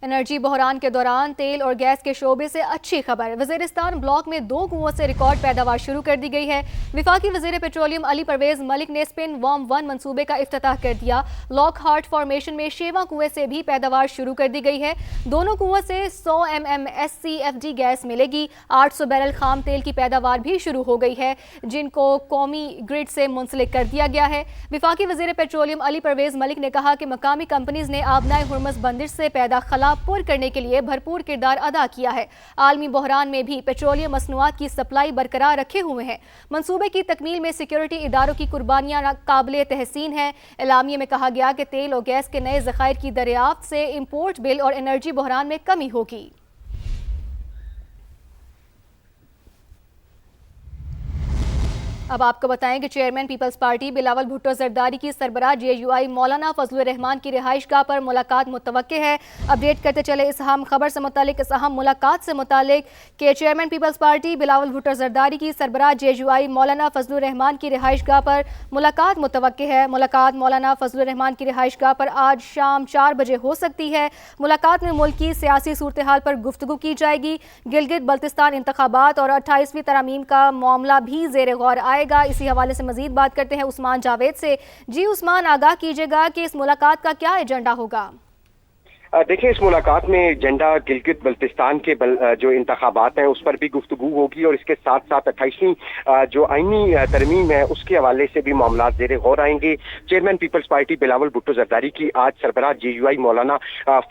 Energy बहरान के दौरान तेल और गैस के शोबे से अच्छी खबर। वजीरिस्तान ब्लॉक में 2 कुओं से रिकॉर्ड पैदावार शुरू कर दी गई है। वफाकी वजीर पेट्रोलियम अली परवेज मलिक ने स्पिन वार्म 1 मंसूबे का इफ्तिताह कर दिया। लॉक हार्ट फॉर्मेशन में शेवा कुएं से भी पैदावार शुरू कर दी गई है। दोनों कुओं से 100 MMSCFD गैस मिलेगी। 800 बैरल खाम तेल की पैदावार भी शुरू हो गई है, जिनको कौमी ग्रिड से मुंसलिक कर दिया गया है। वफाकी वजीर पेट्रोलियम अली परवेज मलिक ने कहा कि मकामी कंपनीज ने आबनाए हुर्मस बंदिश से पैदा खला पुर करने के लिए भरपूर किरदार अदा किया है। आलमी बहरान में भी पेट्रोलियम मसनूआत की सप्लाई बरकरार रखे हुए हैं। मंसूबे की तकमील में सिक्योरिटी इदारों की कुर्बानियां काबिल तहसीन हैं। एलामिया में कहा गया कि तेल और गैस के नए ज़खायर की दरियाफ्त से इम्पोर्ट बिल और एनर्जी बहरान में कमी होगी। अब आपको बताएं कि चेयरमैन पीपल्स पार्टी बिलावल भुट्टो जरदारी की सरबराह JUI मौलाना फजलुर रहमान की रिहाइशगाह पर मुलाकात मुतवक्के है। अपडेट करते चले इस अहम खबर से मुतालिक, इस अहम मुलाकात से मुतालिक कि चेयरमैन पीपल्स पार्टी बिलावल भुट्टो जरदारी की सरबराह JUI मौलाना फजलुर रहमान की रिहाइशगाह पर मुलाकात मुतवक्के है। मुलाकात मौलाना फजलुर रहमान की रिहाइशगाह पर आज शाम 4 बजे हो सकती है। मुलाकात में मुल्क की सियासी सूरत हाल पर गुफ्तगू की जाएगी। गिलगित बल्तिस्तान इंतखाबात और 28वीं तरमीम का मामला भी ज़ेर गौर आएगा। इसी हवाले से मजीद बात करते हैं उस्मान जावेद से। जी उस्मान, आगाह कीजिएगा कि इस मुलाकात का क्या एजेंडा होगा? देखिए, इस मुलाकात में एजेंडा गिलगित बल्तिस्तान के जो इंतखाबात हैं उस पर भी गुफ्तगू होगी और इसके साथ साथ 28वीं जो आईनी तरमीम है उसके हवाले से भी मामला ज़ेर गौर आएंगे। चेयरमैन पीपल्स पार्टी बिलावल भुट्टो जरदारी की आज सरबराह JUI मौलाना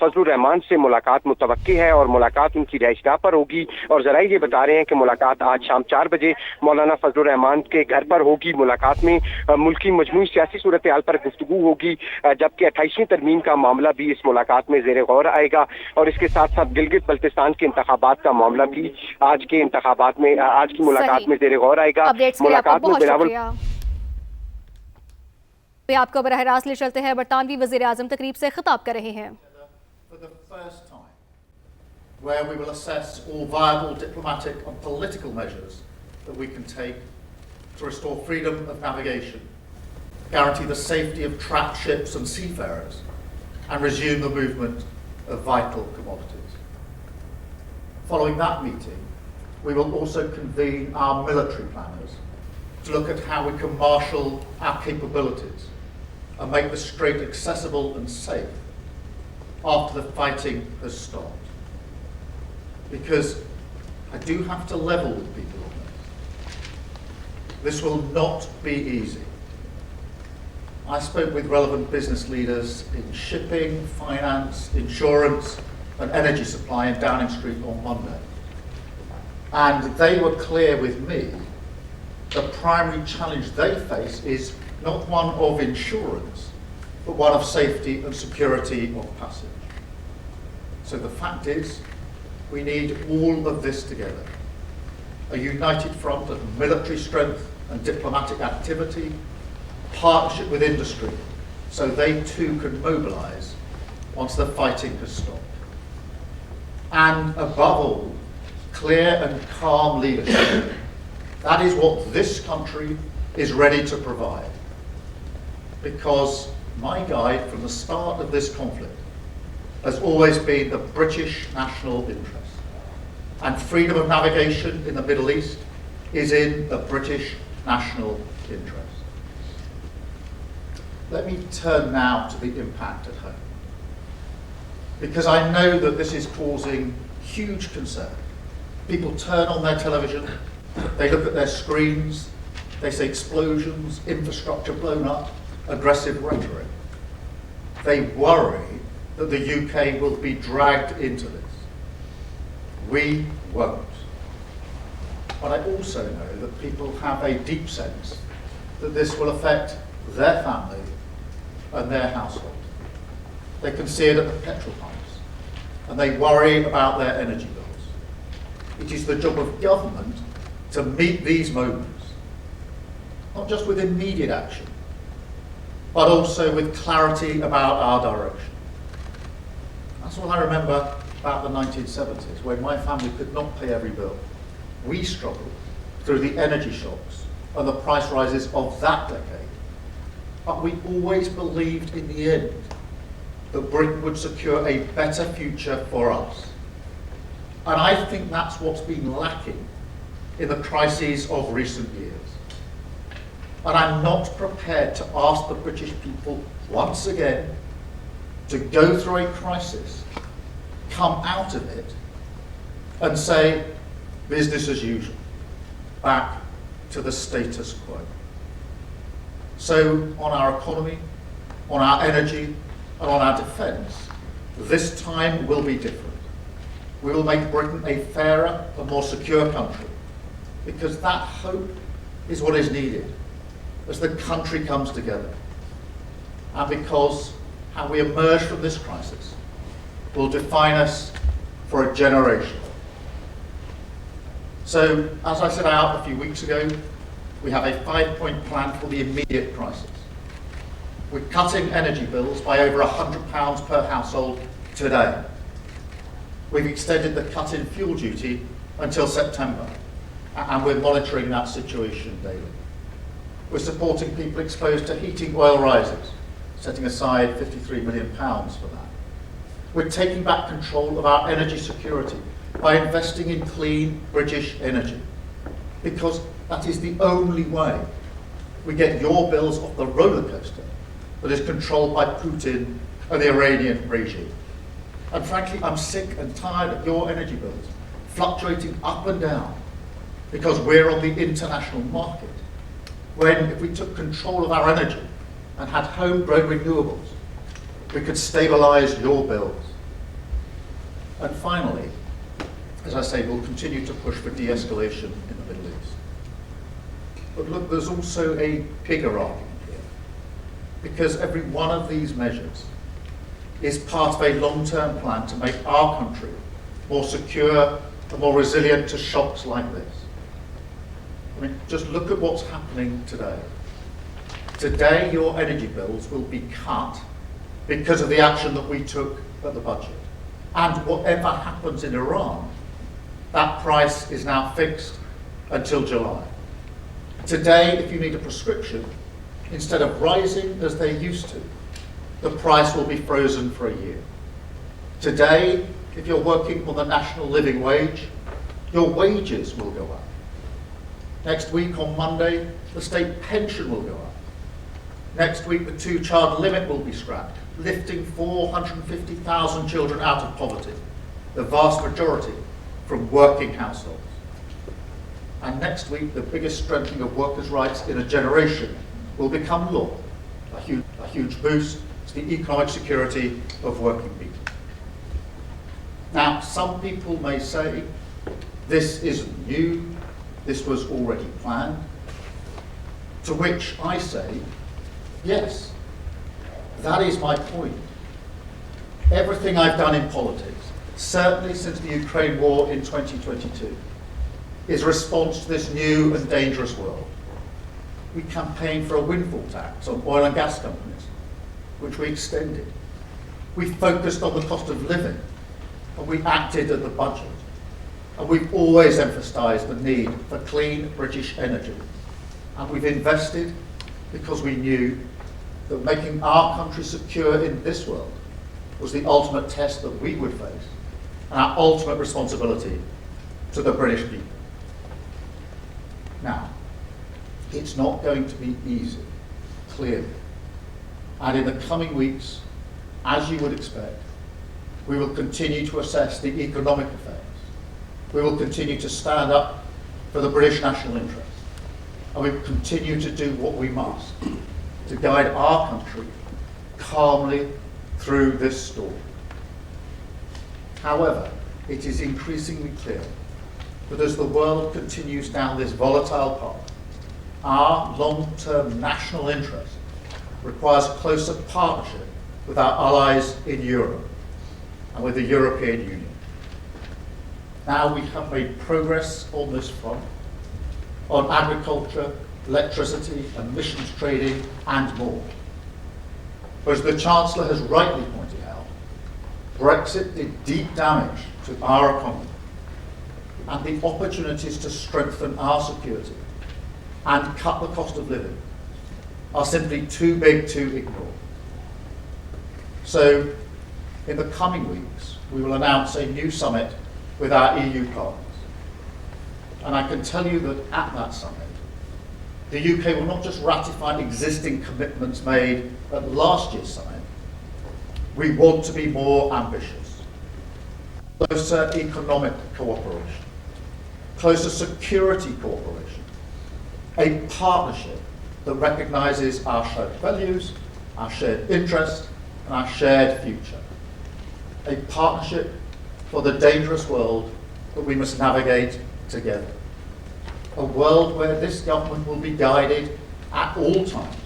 फजलुर रहमान से मुलाकात मुतवक्की है और मुलाकात उनकी रिहाइशगाह पर होगी। और जराये ये बता रहे हैं कि मुलाकात आज शाम 4 बजे मौलाना फजलुर रहमान के घर पर होगी। मुलाकात में मुल्क की मजमूई सियासी सूरत हाल पर गुफ्तगू होगी, जबकि 28वीं तरमीम का मामला भी इस मुलाकात में गौर आएगा। और इसके साथ साथ गिलगित बल्तिस्तान के इंतखाबात का मामला भी आज के इंतखाबात में, आज की मुलाकात में ज़ेर गौर आएगा। मुलाकात में बिलावल आपको बराह रास्त ले चलते हैं। बरतानवी वज़ीर आज़म तकरीब से खिताब कर रहे हैं। Where we will assess all viable diplomatic and political measures that we can take to restore freedom of navigation, guarantee the safety of trapped ships and seafarers, and resume the movement of vital commodities. Following that meeting, we will also convene our military planners to look at how we can marshal our capabilities and make the strait accessible and safe after the fighting has stopped. Because I do have to level with people on this. This will not be easy. I spoke with relevant business leaders in shipping, finance, insurance and energy supply in Downing Street on Monday. And they were clear with me the primary challenge they face is not one of insurance, but one of safety and security of passage. So the fact is, we need all of this together. A united front of military strength and diplomatic activity, partnership with industry, so they too can mobilise once the fighting has stopped. And above all, clear and calm leadership. That is what this country is ready to provide. Because my guide from the start of this conflict has always been the British national interest. And freedom of navigation in the Middle East is in the British national interest. Let me turn now to the impact at home, because I know that this is causing huge concern. People turn on their television, they look at their screens, they say explosions, infrastructure blown up, aggressive rhetoric. They worry that the UK will be dragged into this. We won't. But I also know that people have a deep sense that this will affect their family and their household. They can see it at the petrol pumps, and they worry about their energy bills. It is the job of government to meet these moments, not just with immediate action, but also with clarity about our direction. That's what I remember about the 1970s, when my family could not pay every bill. We struggled through the energy shocks and the price rises of that decade. But we always believed in the end that Britain would secure a better future for us. And I think that's what's been lacking in the crises of recent years. And I'm not prepared to ask the British people once again to go through a crisis, come out of it, and say, business as usual, back to the status quo. So on our economy, on our energy, and on our defence, this time will be different. We will make Britain a fairer and more secure country, because that hope is what is needed as the country comes together, and because how we emerge from this crisis will define us for a generation. So, as I set out a few weeks ago, we have a 5-point plan for the immediate crisis. We're cutting energy bills by over £100 per household today. We've extended the cut in fuel duty until September, and we're monitoring that situation daily. We're supporting people exposed to heating oil rises, setting aside £53 million for that. We're taking back control of our energy security by investing in clean British energy, because that is the only way we get your bills off the roller coaster that is controlled by Putin and the Iranian regime. And frankly, I'm sick and tired of your energy bills fluctuating up and down because we're on the international market, when if we took control of our energy and had homegrown renewables, we could stabilise your bills. And finally, as I say, we'll continue to push for de-escalation in the Middle East. But look, there's also a bigger argument here, because every one of these measures is part of a long-term plan to make our country more secure and more resilient to shocks like this. I mean, just look at what's happening today. Today, your energy bills will be cut because of the action that we took at the budget. And whatever happens in Iran, that price is now fixed until July. Today, if you need a prescription, instead of rising as they used to, the price will be frozen for a year. Today, if you're working on the national living wage, your wages will go up. Next week, on Monday, the state pension will go up. Next week, the 2-child limit will be scrapped, lifting 450,000 children out of poverty, the vast majority from working households. And next week, the biggest strengthening of workers' rights in a generation will become law, a huge boost to the economic security of working people. Now, some people may say, this isn't new, this was already planned, to which I say, yes, that is my point. Everything I've done in politics, certainly since the Ukraine war in 2022, is a response to this new and dangerous world. We campaigned for a windfall tax on oil and gas companies, which we extended. We focused on the cost of living, and we acted at the budget. And we've always emphasised the need for clean British energy. And we've invested because we knew that making our country secure in this world was the ultimate test that we would face, and our ultimate responsibility to the British people. Now, it's not going to be easy, clearly. And in the coming weeks, as you would expect, we will continue to assess the economic effects. We will continue to stand up for the British national interest. And we will continue to do what we must to guide our country calmly through this storm. However, it is increasingly clear that as the world continues down this volatile path, our long-term national interest requires closer partnership with our allies in Europe and with the European Union. Now we have made progress on this front, on agriculture, electricity, emissions trading, and more. But as the Chancellor has rightly pointed out, Brexit did deep damage to our economy, and the opportunities to strengthen our security and cut the cost of living are simply too big to ignore. So In the coming weeks, we will announce a new summit with our EU partners. And I can tell you that at that summit, the UK will not just ratify existing commitments made at last year's summit. We want to be more ambitious. Closer economic cooperation, closer security cooperation, a partnership that recognises our shared values, our shared interest, and our shared future. A partnership for the dangerous world that we must navigate together. A world where this government will be guided at all times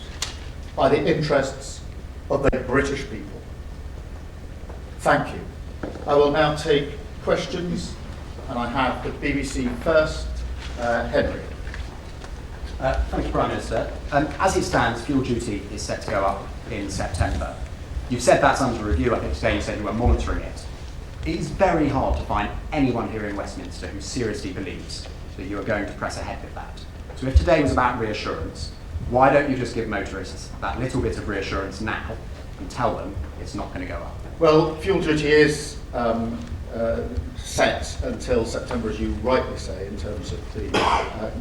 by the interests of the British people. Thank you. I will now take questions, and I have the BBC first, Henry. Thank you, Prime Minister. As it stands, fuel duty is set to go up in September. You've said that's under review. I think today you said you were monitoring it. It is very hard to find anyone here in Westminster who seriously believes that you are going to press ahead with that. So if today was about reassurance, why don't you just give motorists that little bit of reassurance now and tell them it's not going to go up? Well, fuel duty is set until September, as you rightly say, in terms of the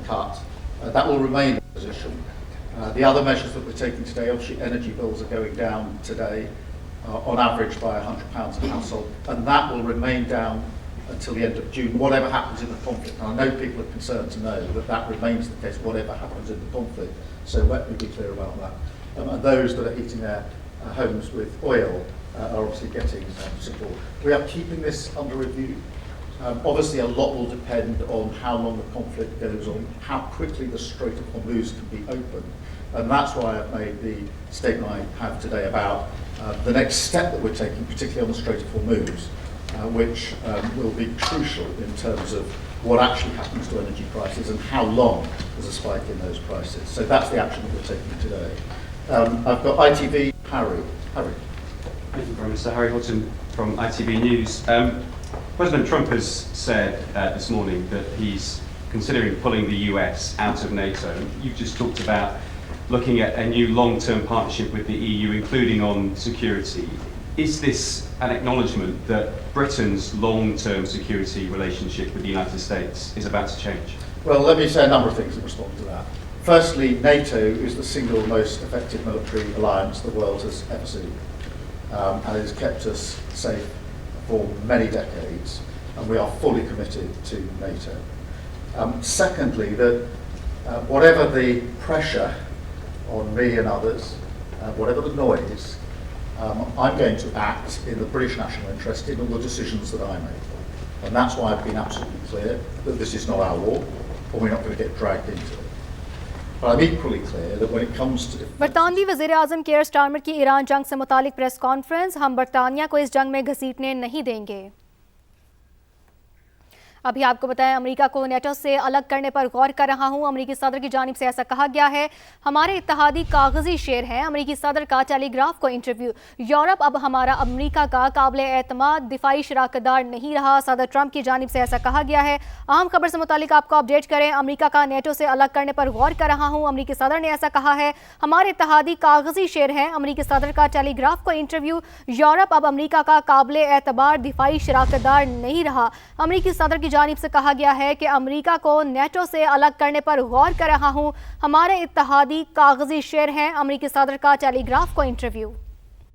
cut. That will remain the position. The other measures that we're taking today, obviously energy bills are going down today, on average by £100 a household, and that will remain down until the end of June, whatever happens in the conflict. And I know people are concerned to know that that remains the case, whatever happens in the conflict. So let me be clear about that. And those that are heating their homes with oil are obviously getting support. We are keeping this under review. Obviously, a lot will depend on how long the conflict goes on, how quickly the Strait of Hormuz can be opened. And that's why I've made the statement I have today about the next step that we're taking, particularly on the Strait of Hormuz, which will be crucial in terms of what actually happens to energy prices and how long there's a spike in those prices. So that's the action that we're taking today. I've got ITV, Harry. Thank you, Prime Minister. Harry Horton from ITV News. President Trump has said this morning that he's considering pulling the US out of NATO. You've just talked about looking at a new long-term partnership with the EU, including on security. Is this an acknowledgement that Britain's long-term security relationship with the United States is about to change? Well, let me say a number of things in response to that. Firstly, NATO is the single most effective military alliance the world has ever seen, and it has kept us safe for many decades, and we are fully committed to NATO. Secondly, that whatever the pressure on me and others, whatever the noise, I'm going to act in the British national interest in all the decisions that I make. And that's why I've been absolutely clear that this is not our war, and we're not going to get dragged into it. But I'm equally clear that when it comes to बरतानवी वज़ीर आज़म care Starmer की Iran जंग से मुतालिक press conference, हम बरतानिया को इस जंग में घसीटने नहीं देंगे। अभी आपको बताएं, अमेरिका को नेटो से अलग करने पर गौर कर रहा हूं। अमेरिकी सदर की जानिब से ऐसा कहा गया है। हमारे इत्तेहादी कागजी शेर हैं। अमेरिकी सदर का टेलीग्राफ को इंटरव्यू। यूरोप अब हमारा अमेरिका का काबिल एतमाद दिफाई शराकतदार नहीं रहा। सदर ट्रंप की जानिब से ऐसा कहा गया है। अहम खबर से मुतालिक आपको अपडेट करें। अमेरिका का नेटो से अलग करने पर गौर कर रहा हूं। अमेरिकी सदर ने ऐसा कहा है। हमारे इत्तेहादी कागजी शेर हैं। अमेरिकी सदर का टेलीग्राफ को इंटरव्यू। यूरोप अब अमेरिका का काबिल एतबार दिफाई शराकतदार नहीं रहा। अमेरिकी सदर की जानिब से कहा गया है कि अमेरिका को नेटो से अलग करने पर गौर कर रहा हूं। हमारे इत्तेहादी कागजी शेर हैं। अमेरिकी सदर का टेलीग्राफ को इंटरव्यू।